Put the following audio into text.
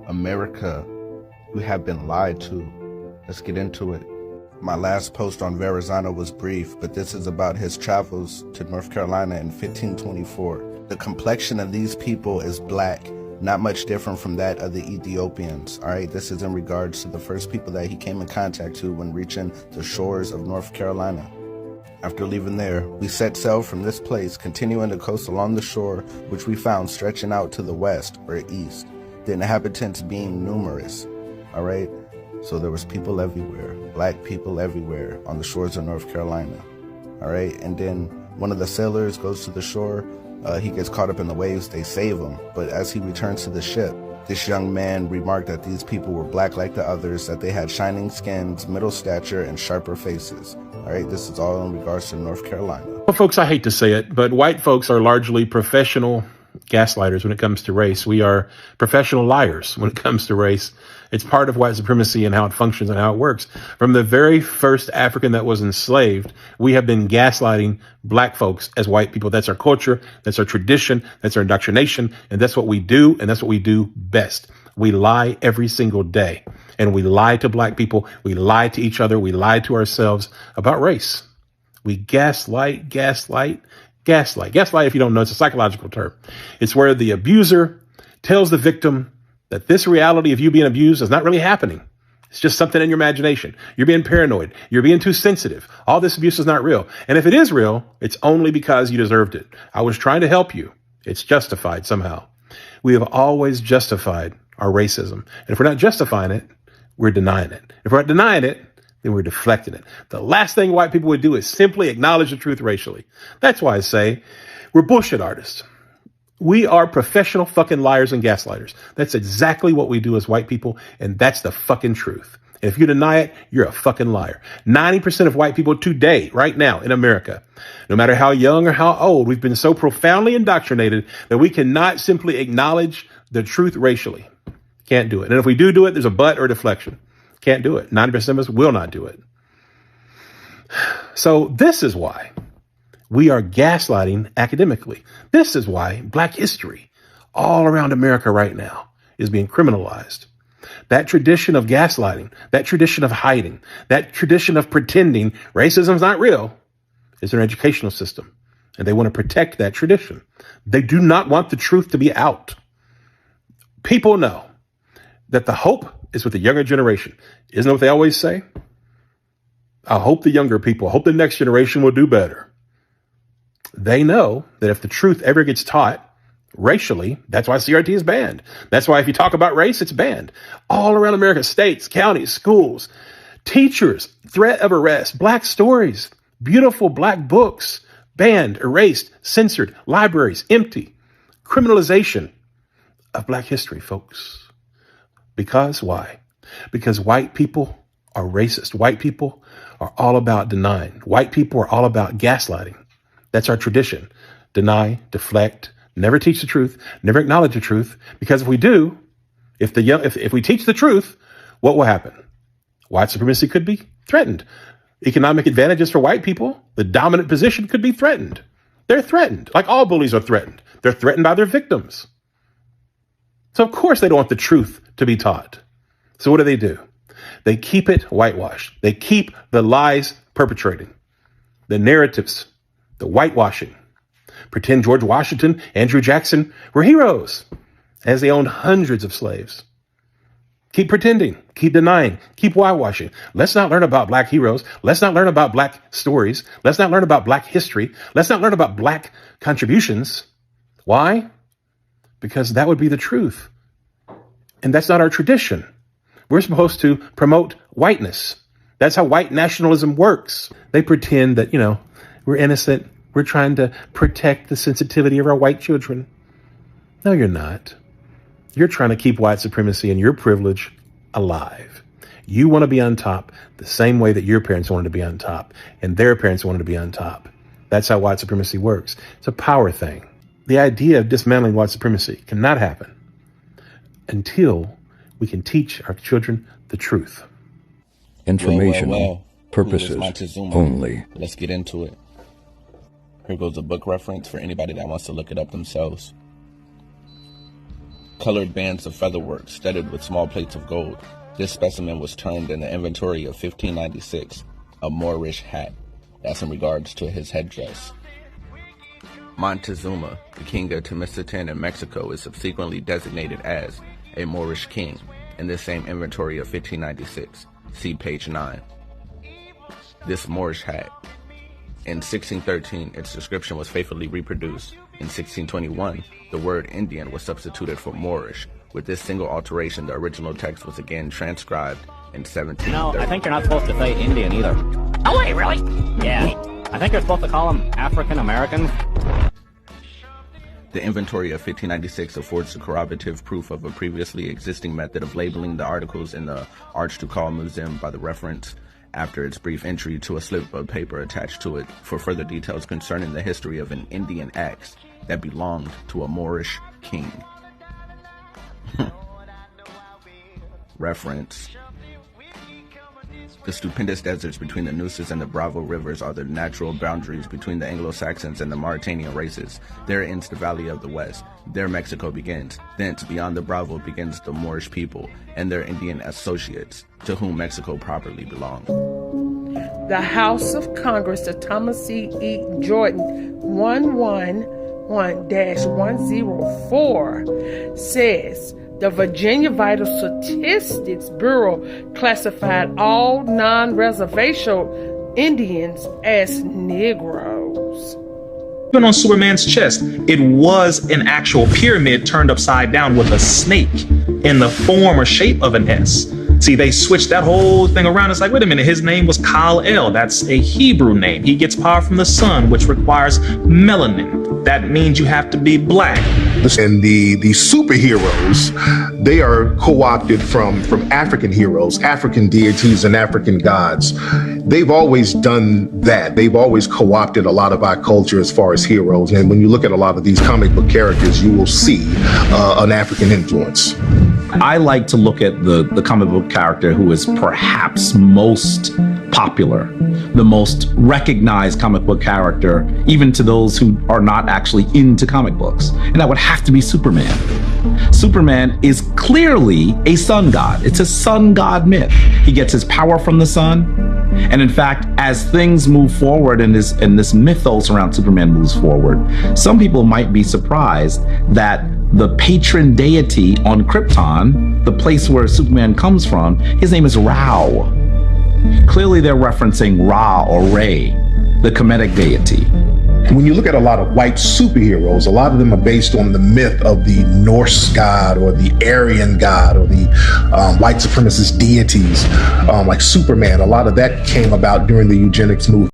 America, we have been lied to. Let's get into it. My last post on Verrazano was brief, but this is about his travels to North Carolina in 1524. The complexion of these people is black, not much different from that of the Ethiopians. All right, this is in regards to the first people that he came in contact to when reaching the shores of North Carolina. After leaving there, we set sail from this place, continuing the coast along the shore, which we found stretching out to the west or east, the inhabitants being numerous. All right, so there was people everywhere, black people everywhere on the shores of North Carolina. All right, and then one of the sailors goes to the shore. He gets caught up in the waves. They save him, but as he returns to the ship, this young man remarked that these people were black like the others, that they had shining skins, middle stature, and sharper faces. All right, this is all in regards to North Carolina. Well, folks, I hate to say it, but white folks are largely professional gaslighters when it comes to race. We are professional liars when it comes to race. It's part of white supremacy and how it functions and how it works. From the very first African that was enslaved, we have been gaslighting black folks as white people. That's our culture. That's our tradition. That's our indoctrination. And that's what we do. And that's what we do best. We lie every single day. And we lie to black people. We lie to each other. We lie to ourselves about race. We gaslight. Gaslight, if you don't know, it's a psychological term. It's where the abuser tells the victim that this reality of you being abused is not really happening. It's just something in your imagination. You're being paranoid. You're being too sensitive. All this abuse is not real. And if it is real, it's only because you deserved it. I was trying to help you. It's justified somehow. We have always justified our racism. And if we're not justifying it, we're denying it. If we're not denying it, then we're deflecting it. The last thing white people would do is simply acknowledge the truth racially. That's why I say we're bullshit artists. We are professional fucking liars and gaslighters. That's exactly what we do as white people, and that's the fucking truth. And if you deny it, you're a fucking liar. 90% of white people today, right now in America, no matter how young or how old, we've been so profoundly indoctrinated that we cannot simply acknowledge the truth racially. Can't do it. And if we do it, there's a but or deflection. Can't do it. 90% of us will not do it. So this is why we are gaslighting academically. This is why Black history all around America right now is being criminalized. That tradition of gaslighting, that tradition of hiding, that tradition of pretending racism is not real is their educational system. And they want to protect that tradition. They do not want the truth to be out. People know that the hope is with the younger generation. Isn't that what they always say? I hope the younger people, I hope the next generation will do better. They know that if the truth ever gets taught racially, that's why CRT is banned. That's why if you talk about race, it's banned. All around America, states, counties, schools, teachers, threat of arrest, black stories, beautiful black books, banned, erased, censored, libraries, empty, criminalization of black history, folks. Because why? Because white people are racist. White people are all about denying. White people are all about gaslighting. That's our tradition. Deny, deflect, never teach the truth, never acknowledge the truth. Because if we do, if we teach the truth, what will happen? White supremacy could be threatened. Economic advantages for white people, the dominant position could be threatened. They're threatened. Like all bullies are threatened. They're threatened by their victims. So of course they don't want the truth to be taught. So what do? They keep it whitewashed. They keep the lies perpetrating, the narratives, the whitewashing. Pretend George Washington, Andrew Jackson were heroes as they owned hundreds of slaves. Keep pretending, keep denying, keep whitewashing. Let's not learn about black heroes. Let's not learn about black stories. Let's not learn about black history. Let's not learn about black contributions. Why? Because that would be the truth. And that's not our tradition. We're supposed to promote whiteness. That's how white nationalism works. They pretend that, we're innocent. We're trying to protect the sensitivity of our white children. No, you're not. You're trying to keep white supremacy and your privilege alive. You want to be on top the same way that your parents wanted to be on top and their parents wanted to be on top. That's how white supremacy works. It's a power thing. The idea of dismantling white supremacy cannot happen until we can teach our children the truth. Informational purposes only. Let's get into it. Here goes a book reference for anybody that wants to look it up themselves. colored bands of featherwork studded with small plates of gold. This specimen was termed in the inventory of 1596 a Moorish hat. That's in regards to his headdress. Montezuma, the king of Temistotan in Mexico, is subsequently designated as a Moorish king in this same inventory of 1596. See page 9. This Moorish hat. In 1613, its description was faithfully reproduced. In 1621, the word Indian was substituted for Moorish. With this single alteration, the original text was again transcribed in 1730. No, I think you're not supposed to say Indian either. Oh, wait, really? Yeah. I think you're supposed to call them African Americans. The inventory of 1596 affords the corroborative proof of a previously existing method of labeling the articles in the Archducal Museum by the reference after its brief entry to a slip of paper attached to it for further details concerning the history of an Indian axe that belonged to a Moorish king. Reference. The stupendous deserts between the Nueces and the Bravo rivers are the natural boundaries between the Anglo-Saxons and the Mauritanian races. There ends the Valley of the West. There Mexico begins. Thence, beyond the Bravo, begins the Moorish people and their Indian associates, to whom Mexico properly belonged. The House of Congress of Thomas C. E. Jordan 111-104 says, the Virginia Vital Statistics Bureau classified all non-reservation Indians as Negroes. Even on Superman's chest, it was an actual pyramid turned upside down with a snake in the form or shape of an S. See, they switched that whole thing around. It's like, wait a minute, his name was Kal-El. That's a Hebrew name. He gets power from the sun, which requires melanin. That means you have to be black. And the superheroes, they are co-opted from African heroes, African deities, and African gods. They've always done that. They've always co-opted a lot of our culture as far as heroes. And when you look at a lot of these comic book characters, you will see an African influence. I like to look at the comic book character who is perhaps most popular, the most recognized comic book character, even to those who are not actually into comic books. And that would have to be Superman. Superman is clearly a sun god. It's a sun god myth. He gets his power from the sun. And in fact, as things move forward and this mythos around Superman moves forward, some people might be surprised that the patron deity on Krypton, the place where Superman comes from, his name is Ra. Clearly they're referencing Ra or Re, the Kemetic deity. When you look at a lot of white superheroes, a lot of them are based on the myth of the Norse god or the Aryan god or the white supremacist deities like Superman. A lot of that came about during the eugenics movement.